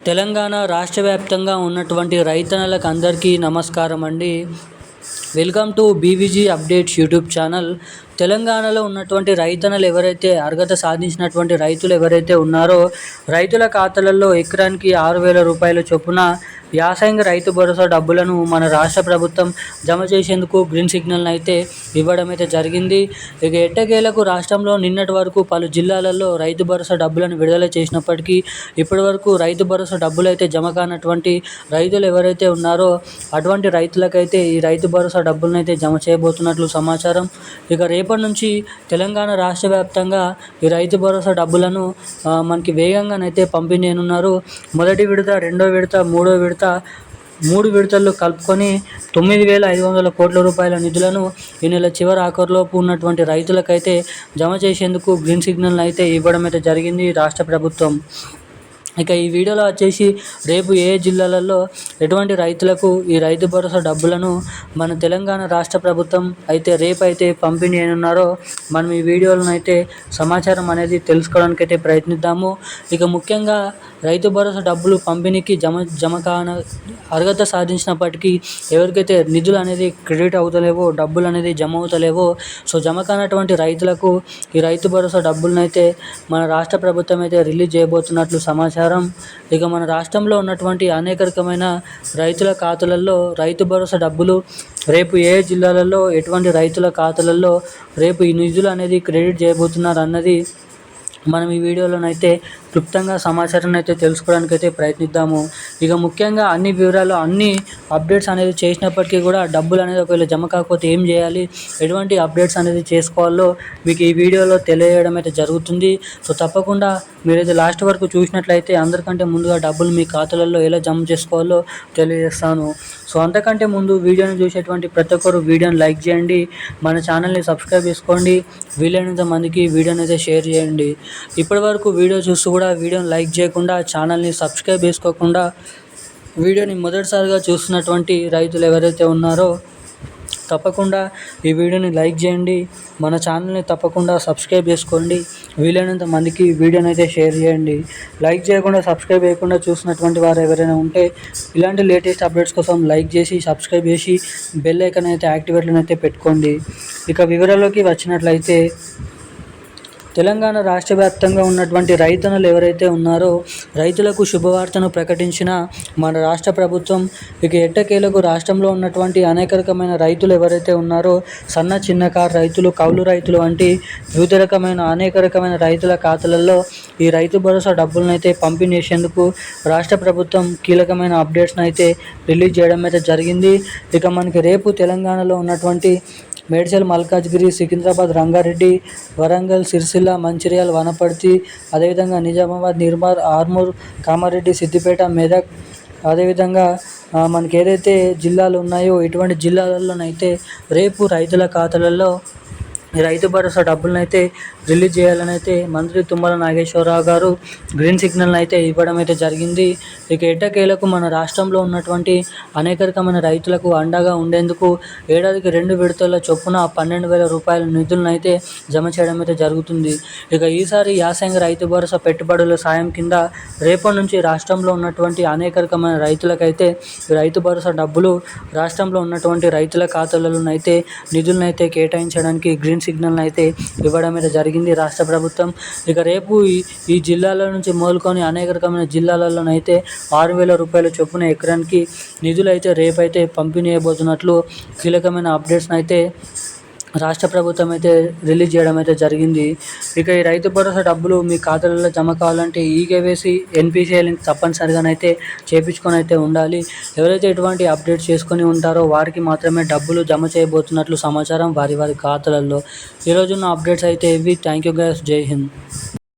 తెలంగాణ రాష్ట్ర వ్యాప్తంగా ఉన్నటువంటి రైతన్నలకు అందరికీ నమస్కారం అండి. Welcome to BVG updates YouTube channel. తెలంగాణలో ఉన్నటువంటి రైతన్నలు ఎవరైతే అర్హత సాధించినటువంటి రైతులు ఎవరైతే ఉన్నారో రైతుల ఖాతాలలో ఎకరానికి 6,000 రూపాయల చొప్పున యాసంగి రైతు భరోసా డబ్బులను మన రాష్ట్ర ప్రభుత్వం జమ చేసేందుకు గ్రీన్ సిగ్నల్ని అయితే ఇవ్వడం అయితే జరిగింది. ఇక ఎట్టకేలకు రాష్ట్రంలో నిన్నటి వరకు పలు జిల్లాలలో రైతు భరోసా డబ్బులను విడుదల చేసినప్పటికీ ఇప్పటి వరకు రైతు భరోసా డబ్బులు అయితే జమ కానటువంటి రైతులు ఎవరైతే ఉన్నారో అటువంటి రైతులకైతే ఈ రైతు భరోసా డబ్బులను అయితే జమ చేయబోతున్నట్లు సమాచారం. ఇక రేపటి నుంచి తెలంగాణ రాష్ట్ర వ్యాప్తంగా ఈ రైతు భరోసా డబ్బులను మనకి వేగంగానైతే పంపిణీ చేయనున్నారు. మొదటి విడత, రెండో విడత, మూడో విడత, 3 విడతల్లో కలుపుకొని 9,500 కోట్ల రూపాయల నిధులను ఈ నెల చివరి ఆఖరులోపు ఉన్నటువంటి రైతులకైతే జమ చేసేందుకు గ్రీన్ సిగ్నల్ అయితే ఇవ్వడం అయితే జరిగింది రాష్ట్ర ప్రభుత్వం. ఇక ఈ వీడియోలో వచ్చేసి రేపు ఏ జిల్లాలలో ఎటువంటి రైతులకు ఈ రైతు భరోసా డబ్బులను మన తెలంగాణ రాష్ట్ర ప్రభుత్వం అయితే రేపైతే పంపిణీ అయినారో మనం ఈ వీడియోలను అయితే సమాచారం అనేది తెలుసుకోవడానికి అయితే ప్రయత్నిద్దాము. ఇక ముఖ్యంగా రైతు భరోసా డబ్బులు పంపిణీకి జమ కాన అర్హత సాధించినప్పటికీ ఎవరికైతే నిధులు అనేది క్రెడిట్ అవుతలేవో, డబ్బులు అనేది జమ అవుతలేవో, సో జమ కానటువంటి రైతులకు ఈ రైతు భరోసా డబ్బులను అయితే మన రాష్ట్ర ప్రభుత్వం అయితే రిలీజ్ చేయబోతున్నట్లు సమాచారం. ఇక మన రాష్ట్రంలో ఉన్నటువంటి అనేక రకమైన రైతుల ఖాతాలలో రైతు భరోసా డబ్బులు రేపు ఏ జిల్లాలలో ఎటువంటి రైతుల ఖాతాలలో రేపు ఈ నిధులు అనేది క్రెడిట్ చేయబోతున్నారు అన్నది మనం ఈ వీడియోలోనైతే క్లుప్తంగా సమాచారాన్ని అయితే తెలుసుకోవడానికి అయితే ప్రయత్నిద్దాము. ఇక ముఖ్యంగా అన్ని వివరాలు, అన్ని అప్డేట్స్ అనేది చేసినప్పటికీ కూడా డబ్బులు అనేది ఒకవేళ జమ కాకపోతే ఏం చేయాలి, ఎటువంటి అప్డేట్స్ అనేది చేసుకోవాలో మీకు ఈ వీడియోలో తెలియజేయడం అయితే జరుగుతుంది. సో తప్పకుండా మీరైతే లాస్ట్ వరకు చూసినట్లయితే అందరికంటే ముందుగా డబ్బులు మీ ఖాతాలలో ఎలా జమ చేసుకోవాలో తెలియజేస్తాను. సో అంతకంటే ముందు వీడియోని చూసేటువంటి ప్రతి ఒక్కరు వీడియోని లైక్ చేయండి, మన ఛానల్ని సబ్స్క్రైబ్ చేసుకోండి, వీలైనంత మందికి వీడియోని అయితే షేర్ చేయండి. ఇప్పటి వరకు వీడియో చూస్తూ కూడా వీడియోని లైక్ చేయకుండా, ఛానల్ని సబ్స్క్రైబ్ చేసుకోకుండా వీడియోని మొదటిసారిగా చూస్తున్నటువంటి రైతులు ఎవరైతే ఉన్నారో తప్పకుండా ఈ వీడియోని లైక్ చేయండి, మన ఛానల్ని తప్పకుండా సబ్స్క్రైబ్ చేసుకోండి, వీలైనంత మందికి వీడియోని అయితే షేర్ చేయండి. లైక్ చేయకుండా, సబ్స్క్రైబ్ చేయకుండా చూసినటువంటి వారు ఎవరైనా ఉంటే ఇలాంటి లేటెస్ట్ అప్డేట్స్ కోసం లైక్ చేసి, సబ్స్క్రైబ్ చేసి బెల్ ఐకాన్ అయితే యాక్టివేట్లో అయితే పెట్టుకోండి. ఇక వివరాల్లోకి వచ్చినట్లయితే తెలంగాణ రాష్ట్ర వ్యాప్తంగా ఉన్నటువంటి రైతన్నలు ఎవరైతే ఉన్నారో రైతులకు శుభవార్తను ప్రకటించిన మన రాష్ట్ర ప్రభుత్వం. ఇక ఎట్టకేలకు రాష్ట్రంలో ఉన్నటువంటి అనేక రకమైన రైతులు ఎవరైతే ఉన్నారో సన్న చిన్నకారు రైతులు, కౌలు రైతులు వంటి వివిధ రకమైన అనేక రకమైన రైతుల ఖాతాలలో ఈ రైతు భరోసా డబ్బులను అయితే పంపిణీ చేసేందుకు రాష్ట్ర ప్రభుత్వం కీలకమైన అప్డేట్స్ని అయితే రిలీజ్ చేయడం అయితే జరిగింది. ఇక మనకి రేపు తెలంగాణలో ఉన్నటువంటి మేడ్చల్, మల్కాజ్గిరి, సికింద్రాబాద్, రంగారెడ్డి, వరంగల్, సిరిసిల్ల, మంచిర్యాల, వనపర్తి, అదేవిధంగా నిజామాబాద్, నిర్మల్, ఆర్మూర్, కామారెడ్డి, సిద్దిపేట, మెదక్, అదేవిధంగా మనకి ఏదైతే జిల్లాలు ఉన్నాయో ఇటువంటి జిల్లాలలోనైతే రేపు రైతుల ఖాతాలలో ఈ రైతు భరోసా డబ్బులను అయితే రిలీజ్ చేయాలని అయితే మంత్రి తుమ్మల నాగేశ్వరరావు గారు గ్రీన్ సిగ్నల్ని అయితే ఇవ్వడం అయితే జరిగింది. ఇక ఎట్టకేలకు మన రాష్ట్రంలో ఉన్నటువంటి అనేక రకమైన రైతులకు అండగా ఉండేందుకు ఏడాదికి 2 విడతల చొప్పున 12,000 రూపాయల నిధులను అయితే జమ చేయడం అయితే జరుగుతుంది. ఇక ఈసారి యాసంగి రైతు భరోసా పెట్టుబడుల సాయం కింద రేపటి నుంచి రాష్ట్రంలో ఉన్నటువంటి అనేక రకమైన రైతులకైతే రైతు భరోసా డబ్బులు రాష్ట్రంలో ఉన్నటువంటి రైతుల ఖాతాలలోనైతే నిధులను అయితే కేటాయించడానికి గ్రీన్ సిగ్నల్ని అయితే ఇవ్వడం అయితే జరిగింది రాష్ట్ర ప్రభుత్వం. ఇక రేపు ఈ జిల్లాల నుంచి మొదలుకొని అనేక రకమైన జిల్లాలలోనైతే 6,000 రూపాయల చొప్పున ఎకరానికి నిధులు అయితే రేపైతే పంపిణీ చేయబోతున్నట్లు కీలకమైన అప్డేట్స్ని అయితే రాష్ట్ర ప్రభుత్వం అయితే రిలీజ్ చేయడం అయితే జరిగింది. ఇక ఈ రైతు భరోసా డబ్బులు మీ ఖాతాలలో జమ కావాలంటే ఈకేవైసీ, ఎన్పిసిఐ లింక్ తప్పనిసరిగానైతే చేయించుకొని అయితే ఉండాలి. ఎవరైతే ఎటువంటి అప్డేట్ చేసుకొని ఉంటారో వారికి మాత్రమే డబ్బులు జమ చేయబోతున్నట్లు సమాచారం వారి ఖాతాలలో. ఈరోజున్న అప్డేట్స్ అయితే ఇవి. Thank you guys. జై హింద్.